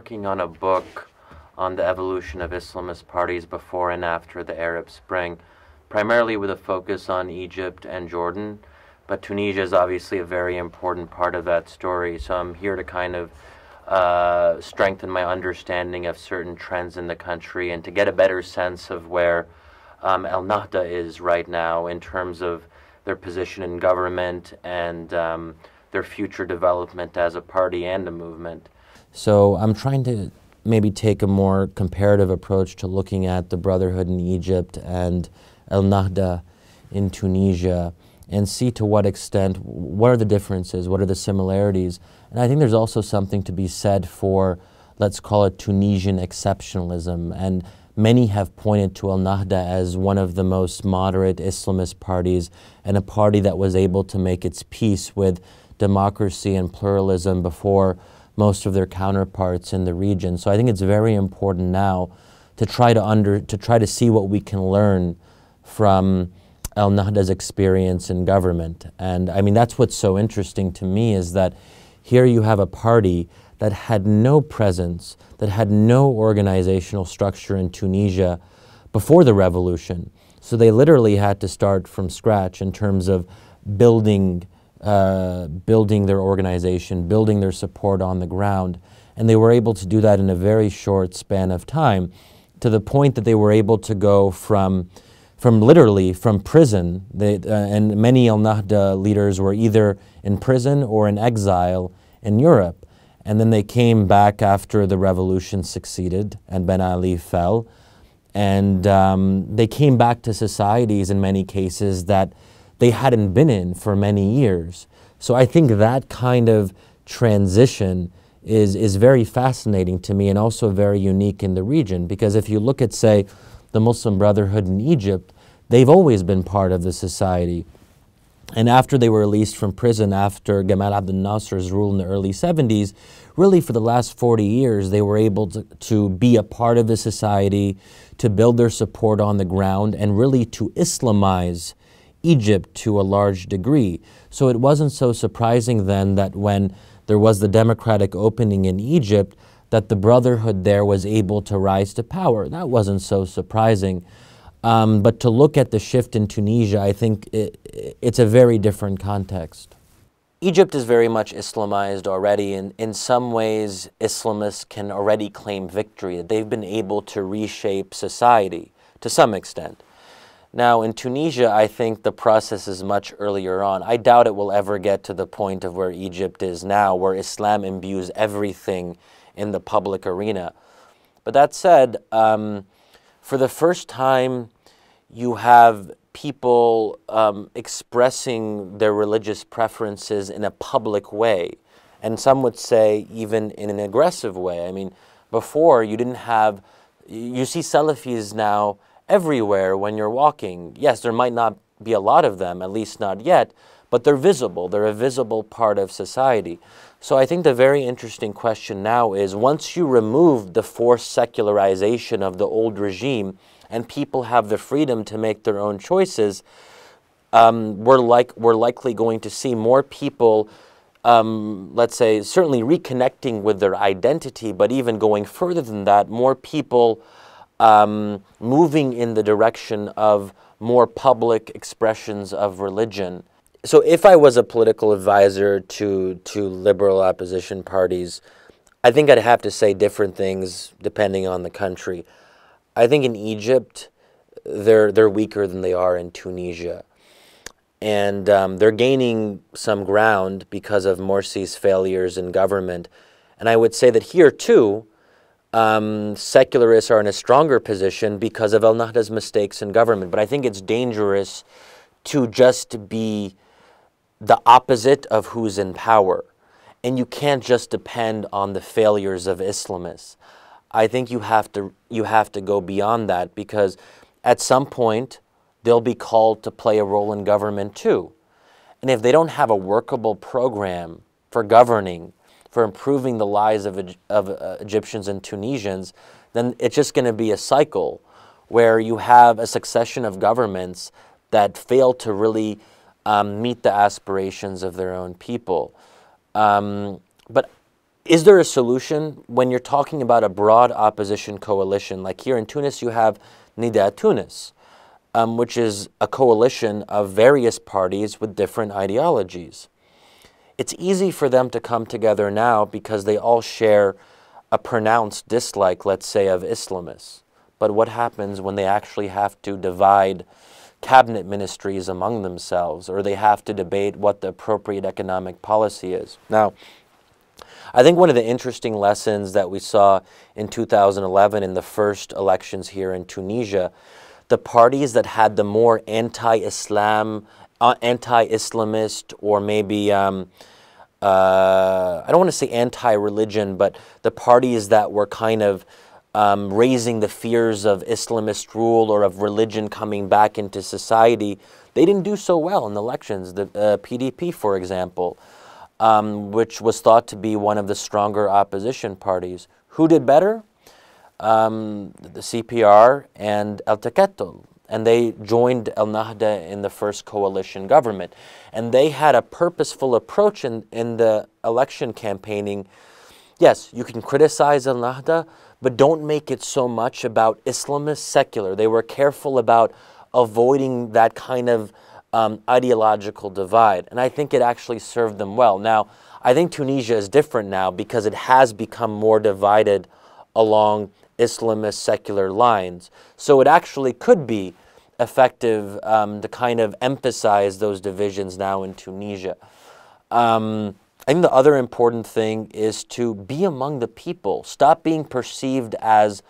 working on a book on the evolution of Islamist parties before and after the Arab Spring, primarily with a focus on Egypt and Jordan. But Tunisia is obviously a very important part of that story, so I'm here to kind of strengthen my understanding of certain trends in the country and to get a better sense of where Al Nahda is right now in terms of their position in government and their future development as a party and a movement. So I'm trying to maybe take a more comparative approach to looking at the Brotherhood in Egypt and Al Nahda in Tunisia and see to what extent, what are the differences, what are the similarities. And I think there's also something to be said for, let's call it Tunisian exceptionalism. And many have pointed to Al Nahda as one of the most moderate Islamist parties and a party that was able to make its peace with democracy and pluralism before most of their counterparts in the region. So I think it's very important now to try to see what we can learn from Al Nahda's experience in government. And I mean, that's what's so interesting to me, is that here you have a party that had no presence, that had no organizational structure in Tunisia before the revolution. So they literally had to start from scratch in terms of building their organization, building their support on the ground. And they were able to do that in a very short span of time, to the point that they were able to go from literally from prison, and many Al Nahda leaders were either in prison or in exile in Europe. And then they came back after the revolution succeeded and Ben Ali fell. And they came back to societies in many cases that they hadn't been in for many years. So I think that kind of transition is very fascinating to me and also very unique in the region, because if you look at, say, the Muslim Brotherhood in Egypt, they've always been part of the society. And after they were released from prison, after Gamal Abdel Nasser's rule in the early 70s, really for the last 40 years, they were able to be a part of the society, to build their support on the ground, and really to Islamize Egypt to a large degree. So it wasn't so surprising then that when there was the democratic opening in Egypt, that the Brotherhood there was able to rise to power. That wasn't so surprising. But to look at the shift in Tunisia, I think it's a very different context. Egypt is very much Islamized already, and in some ways Islamists can already claim victory. They've been able to reshape society to some extent. Now in Tunisia, I think the process is much earlier on. I doubt it will ever get to the point of where Egypt is now, where Islam imbues everything in the public arena. But that said, for the first time, you have people expressing their religious preferences in a public way, and some would say even in an aggressive way. I mean, before you see Salafis now everywhere when you're walking. Yes, there might not be a lot of them, at least not yet, but they're visible. They're a visible part of society. So I think the very interesting question now is, once you remove the forced secularization of the old regime and people have the freedom to make their own choices, we're likely going to see more people, let's say, certainly reconnecting with their identity, but even going further than that, more people moving in the direction of more public expressions of religion. So if I was a political advisor to liberal opposition parties, I think I'd have to say different things depending on the country. I think in Egypt, they're weaker than they are in Tunisia. And they're gaining some ground because of Morsi's failures in government. And I would say that here too, secularists are in a stronger position because of Al Nahda's mistakes in government. But I think it's dangerous to just be the opposite of who's in power. And you can't just depend on the failures of Islamists. I think you have to go beyond that, because at some point they'll be called to play a role in government too. And if they don't have a workable program for governing, for improving the lives of Egyptians and Tunisians, then it's just going to be a cycle where you have a succession of governments that fail to really meet the aspirations of their own people. But is there a solution when you're talking about a broad opposition coalition? Like here in Tunis, you have Nida Tunis, which is a coalition of various parties with different ideologies. It's easy for them to come together now because they all share a pronounced dislike, let's say, of Islamists. But what happens when they actually have to divide cabinet ministries among themselves, or they have to debate what the appropriate economic policy is? Now, I think one of the interesting lessons that we saw in 2011 in the first elections here in Tunisia, the parties that had the more anti-Islam, anti-Islamist, or maybe, I don't want to say anti-religion, but the parties that were kind of raising the fears of Islamist rule or of religion coming back into society, they didn't do so well in the elections. The PDP, for example, which was thought to be one of the stronger opposition parties. Who did better? The CPR and El Teketul. And they joined El Nahda in the first coalition government. And they had a purposeful approach in the election campaigning. Yes, you can criticize El Nahda, but don't make it so much about Islamist secular. They were careful about avoiding that kind of ideological divide. And I think it actually served them well. Now, I think Tunisia is different now because it has become more divided along Islamist secular lines. So it actually could be effective to kind of emphasize those divisions now in Tunisia. I think the other important thing is to be among the people. Stop being perceived as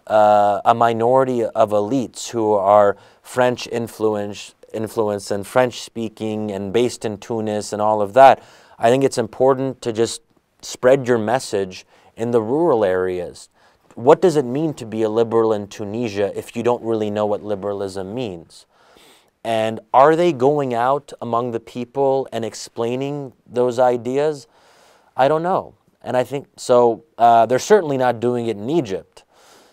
a minority of elites who are French influenced and French speaking and based in Tunis and all of that. I think it's important to just spread your message in the rural areas. What does it mean to be a liberal in Tunisia if you don't really know what liberalism means? And are they going out among the people and explaining those ideas? I don't know. And I think so. They're certainly not doing it in Egypt.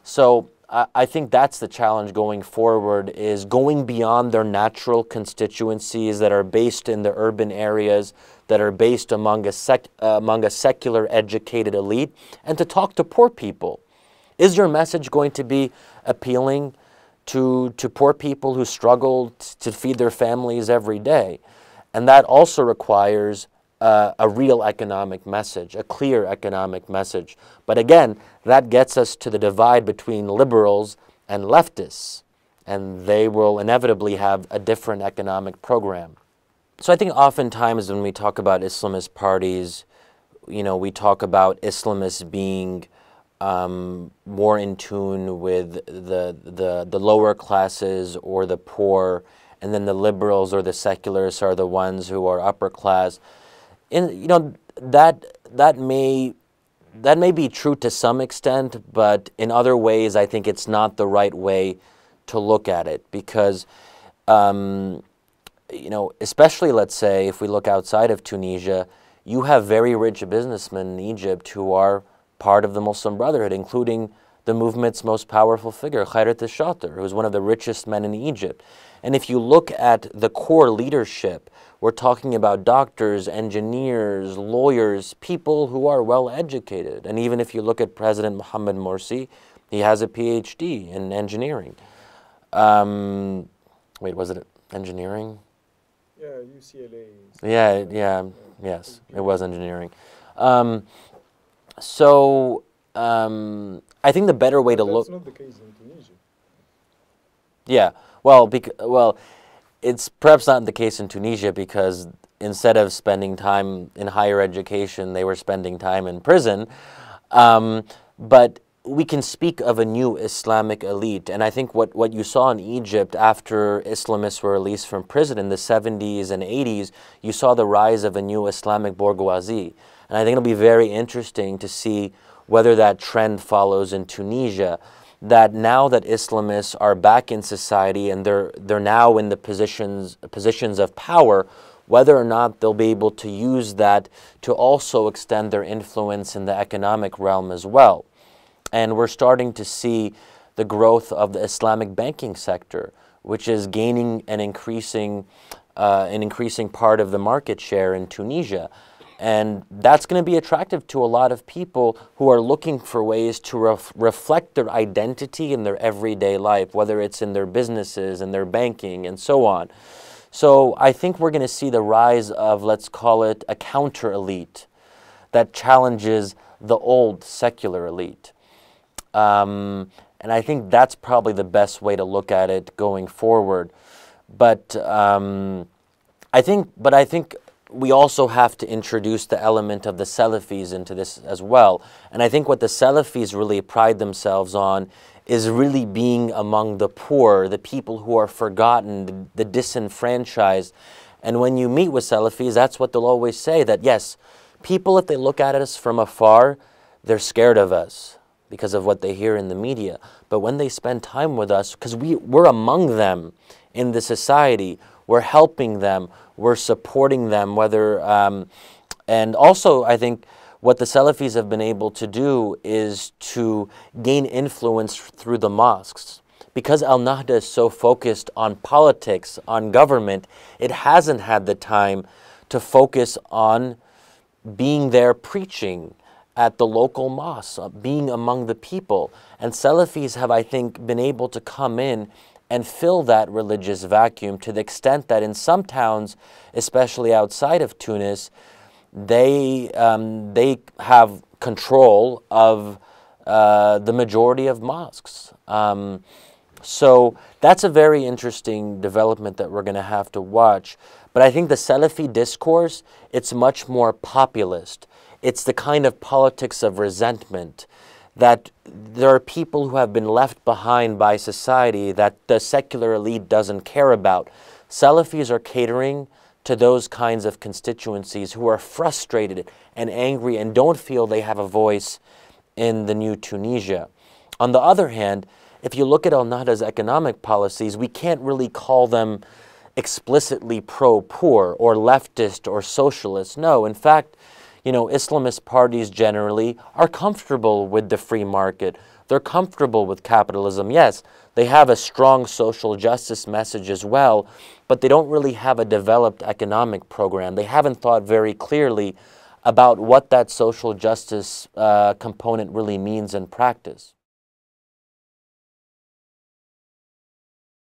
So I think that's the challenge going forward, is going beyond their natural constituencies that are based in the urban areas, that are based among a secular educated elite, and to talk to poor people. Is your message going to be appealing to poor people who struggle to feed their families every day? And that also requires a real economic message, a clear economic message. But again, that gets us to the divide between liberals and leftists, and they will inevitably have a different economic program. So I think oftentimes when we talk about Islamist parties, we talk about Islamists being more in tune with the lower classes or the poor, and then the liberals or the secularists are the ones who are upper class. And that may be true to some extent, but in other ways I think it's not the right way to look at it, because especially, let's say, if we look outside of Tunisia, you have very rich businessmen in Egypt who are part of the Muslim Brotherhood, including the movement's most powerful figure, Khairat al-Shatir, who is one of the richest men in Egypt. And if you look at the core leadership, we're talking about doctors, engineers, lawyers, people who are well educated. And even if you look at President Mohamed Morsi, he has a PhD in engineering. Wait, was it engineering? Yeah, UCLA. Yes, it was engineering. So I think the better way to look. That's not the case in Tunisia. Yeah, well, it's perhaps not the case in Tunisia because instead of spending time in higher education, they were spending time in prison. But we can speak of a new Islamic elite, and I think what you saw in Egypt after Islamists were released from prison in the 70s and 80s, you saw the rise of a new Islamic bourgeoisie. And I think it'll be very interesting to see whether that trend follows in Tunisia, that now that Islamists are back in society and they're now in the positions of power, whether or not they'll be able to use that to also extend their influence in the economic realm as well. And we're starting to see the growth of the Islamic banking sector, which is gaining an increasing part of the market share in Tunisia. And that's going to be attractive to a lot of people who are looking for ways to reflect their identity in their everyday life, whether it's in their businesses and their banking and so on. So I think we're going to see the rise of, let's call it, a counter-elite that challenges the old secular elite. And I think that's probably the best way to look at it going forward. But I think we also have to introduce the element of the Salafis into this as well. And I think what the Salafis really pride themselves on is really being among the poor, the people who are forgotten, the disenfranchised. And when you meet with Salafis, that's what they'll always say, that yes, people, if they look at us from afar, they're scared of us because of what they hear in the media. But when they spend time with us, because we're among them in the society, we're helping them, we're supporting them, and also I think what the Salafis have been able to do is to gain influence through the mosques. Because Al-Nahda is so focused on politics, on government, it hasn't had the time to focus on being there preaching at the local mosque, being among the people. And Salafis have, I think, been able to come in and fill that religious vacuum to the extent that in some towns, especially outside of Tunis, they have control of the majority of mosques. So that's a very interesting development that we're going to have to watch. But I think the Salafi discourse, it's much more populist. It's the kind of politics of resentment, that there are people who have been left behind by society that the secular elite doesn't care about. Salafis are catering to those kinds of constituencies who are frustrated and angry and don't feel they have a voice in the new Tunisia. On the other hand, if you look at Al-Nahda's economic policies, we can't really call them explicitly pro-poor or leftist or socialist. No, in fact, you know, Islamist parties generally are comfortable with the free market. They're comfortable with capitalism. Yes, they have a strong social justice message as well, but they don't really have a developed economic program. They haven't thought very clearly about what that social justice component really means in practice.